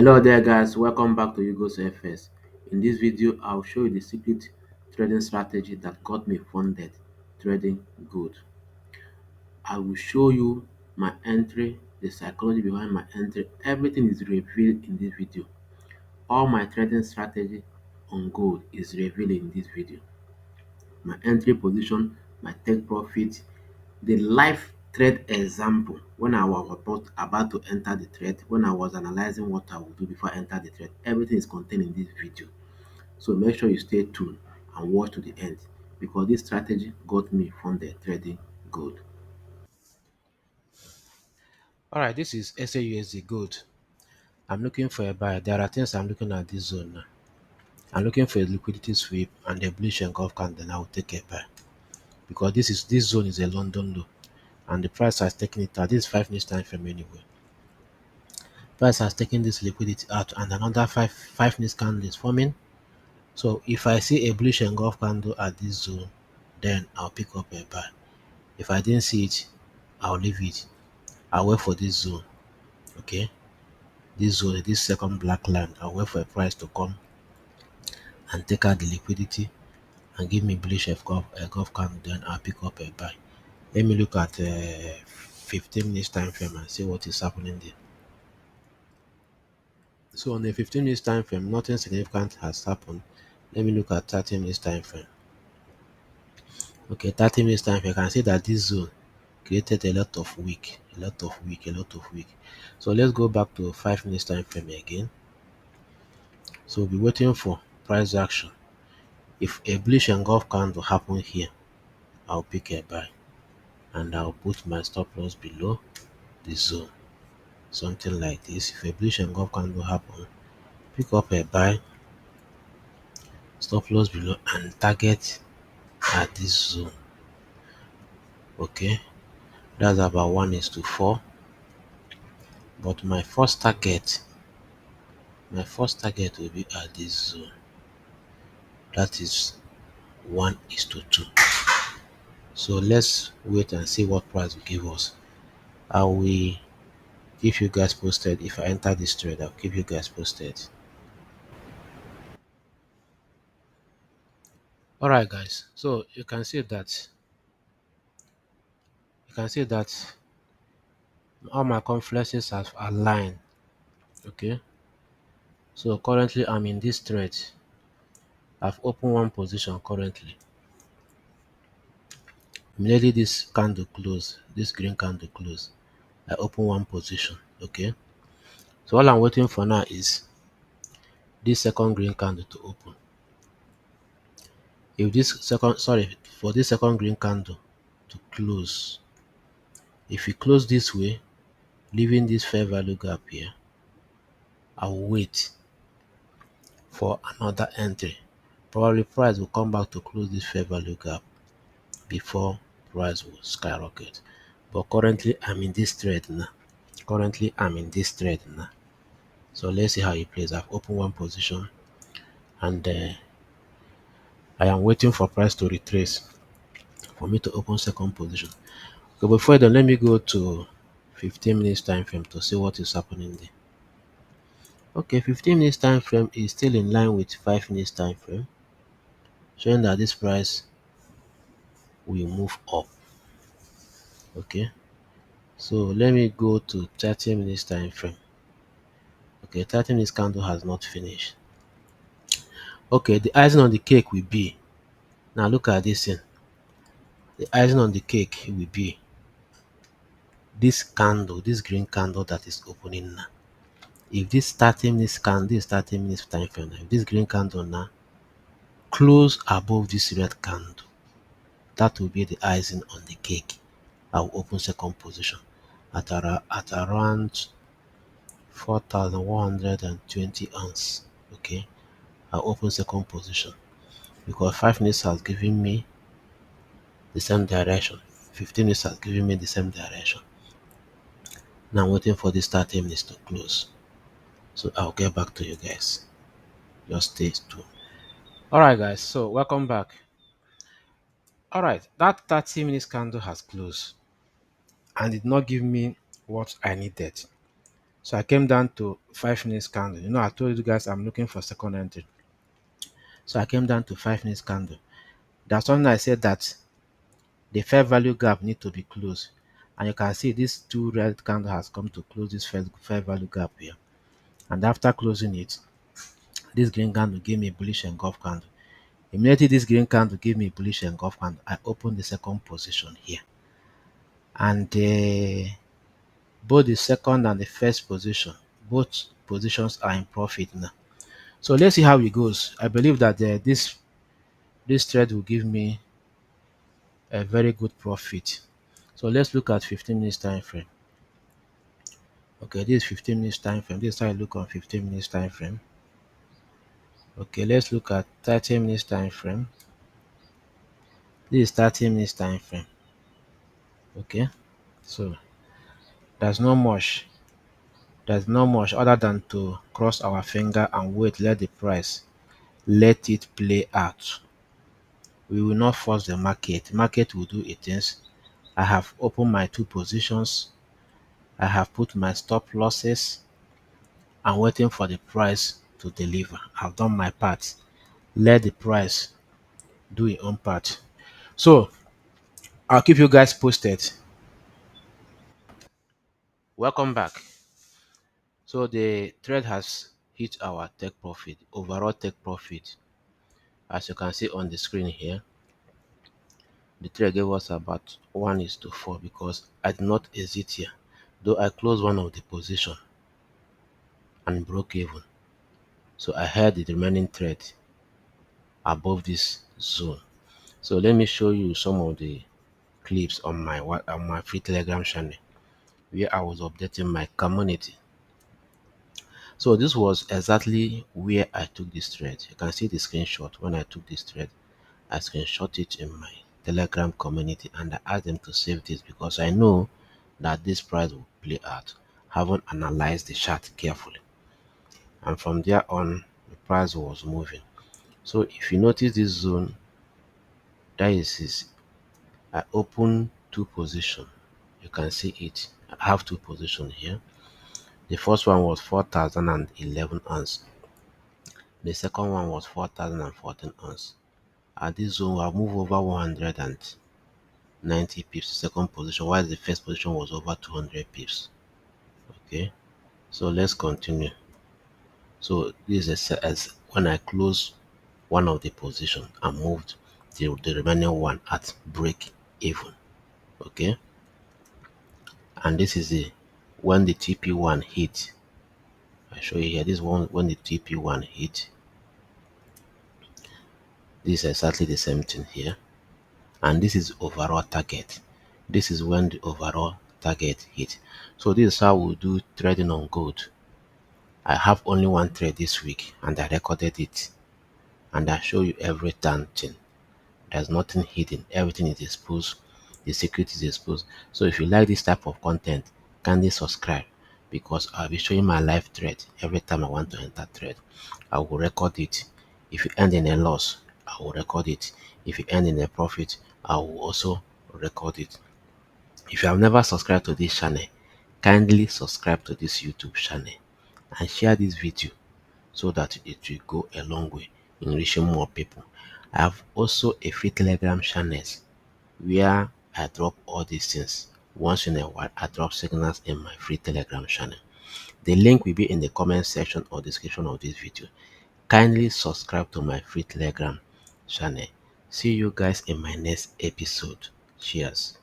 Hello there guys, welcome back to Ugosfx. In this video, I'll show you the secret trading strategy that got me funded trading good. I will show you my entry, the psychology behind my entry. Everything is revealed in this video. All my trading strategy on gold is revealed in this video. My entry position, my take profit, the live trade example when I was about to enter the trade, when I was analyzing what I would do before I enter the trade. Everything is contained in this video. So make sure you stay tuned and watch to the end because this strategy got me funded trading gold. All right, this is SAUSD good. I'm looking for a buy. There are things I'm looking at this zone now. I'm looking for a liquidity sweep and a bullish engulf candle. Then I will take a buy because this zone is a London low, and the price has taken it out. This is 5 minutes time frame anyway. Price has taken this liquidity out, and another five minutes candle is forming. So if I see a bullish engulf candle at this zone, then I'll pick up a buy. If I didn't see it, I'll leave it. I'll wait for this zone. Okay, this zone, this second black line. I'll wait for a price to come and take out the liquidity and give me bullish a golf candle, then I'll pick up a buy. Let me look at 15 minutes time frame and see what is happening there. So on the 15 minutes time frame, nothing significant has happened. Let me look at 30 minutes time frame. Okay, 30 minutes time frame, I can see that this zone created a lot of wick, a lot of wick, a lot of wick. So let's go back to 5 minutes time frame again. So we'll be waiting for price action. If a bullish engulf candle happen here, I'll pick a buy and I'll put my stop loss below the zone. Something like this. If a bullish engulf candle happen, pick up a buy, stop loss below and target at this zone. Okay, that's about 1:4. But my first target will be at this zone. That is 1:2. So let's wait and see what price will give us. I will keep you guys posted. If I enter this trade, I'll keep you guys posted. Alright guys, so you can see that all my confluences have aligned. Okay, so currently I'm in this trade. I've opened one position currently. Immediately this candle close, this green candle close, I open one position. Okay, so all I'm waiting for now is this second green candle to open. If this second sorry for this second green candle to close, if it close this way, leaving this fair value gap here, I will wait for another entry. Probably price will come back to close this fair value gap before price will skyrocket. But currently I'm in this trade now. So let's see how it plays. I've opened one position and I am waiting for price to retrace for me to open second position. Okay, before then, let me go to 15 minutes time frame to see what is happening there. Okay, 15 minutes time frame is still in line with 5 minutes time frame, showing that this price will move up. Okay, so let me go to 30 minutes time frame. Okay, 30 minutes candle has not finished. Okay, the icing on the cake will be, now look at this thing. The icing on the cake will be this candle, this green candle that is opening now. If this 30 minutes candle, this 30 minutes time frame, if this green candle now close above this red candle, that will be the icing on the cake. I will open second position at around 4,120 ounce. Okay, I'll open second position because 5 minutes has given me the same direction. 15 minutes has given me the same direction. Now I'm waiting for this 30 minutes to close. So I'll get back to you guys. Just stay tuned. Alright guys, so welcome back. Alright, that 30 minutes candle has closed and did not give me what I needed. So I came down to 5 minutes candle. You know, I told you guys I'm looking for second entry. So I came down to 5 minutes candle. That's when I said that the fair value gap need to be closed. And you can see this two red candle has come to close this fair value gap here. And after closing it, this green candle gave me a bullish engulf candle. Immediately this green candle gave me a bullish engulf candle. I opened the second position here. And both the second and the first position, both positions are in profit now. So let's see how it goes. I believe that this trade will give me a very good profit. So let's look at 15 minutes time frame. Okay, this is 15 minutes time frame. This is how I look on 15 minutes time frame. Okay, let's look at 30 minutes time frame. This is 30 minutes time frame. Okay, so there's not much. There's not much other than to cross our finger and wait, let the price, let it play out. We will not force the market. Market will do its things. I have opened my two positions. I have put my stop losses and waiting for the price to deliver. I've done my part. Let the price do its own part. So I'll keep you guys posted. Welcome back. So the trade has hit our take profit, overall take profit. As you can see on the screen here, the trade gave us about 1:4 because I did not exit here. Though I closed one of the position and broke even. So I had the remaining trade above this zone. So let me show you some of the clips on my free telegram channel where I was updating my community. So this was exactly where I took this trade. You can see the screenshot when I took this trade. I screenshot it in my telegram community and I asked them to save this because I know that this price will play out. Haven't analyzed the chart carefully. And from there on, the price was moving. So if you notice this zone, that is I open two position. You can see it. I have two positions here. The first one was 4011 ounce. The second one was 4014 ounce. At this zone, I moved over 190 pips, second position, while the first position was over 200 pips. Okay, so let's continue. So this is as when I close one of the position and moved the remaining one at break even. Okay, and this is the when the TP1 hit. I show you here. This one when the TP1 hit. This is exactly the same thing here, and this is overall target. This is when the overall target hit. So this is how we do trading on gold. I have only one trade this week and I recorded it and I show you every damn thing. There's nothing hidden. Everything is exposed. The secret is exposed. So if you like this type of content, kindly subscribe because I'll be showing my live trade every time I want to enter trade. I will record it. If you end in a loss, I will record it. If you end in a profit, I will also record it. If you have never subscribed to this channel, kindly subscribe to this YouTube channel and share this video so that it will go a long way in reaching more people. I have also a free telegram channel where I drop all these things. Once in a while, I drop signals in my free telegram channel. The link will be in the comment section or description of this video. Kindly subscribe to my free telegram channel. See you guys in my next episode. Cheers.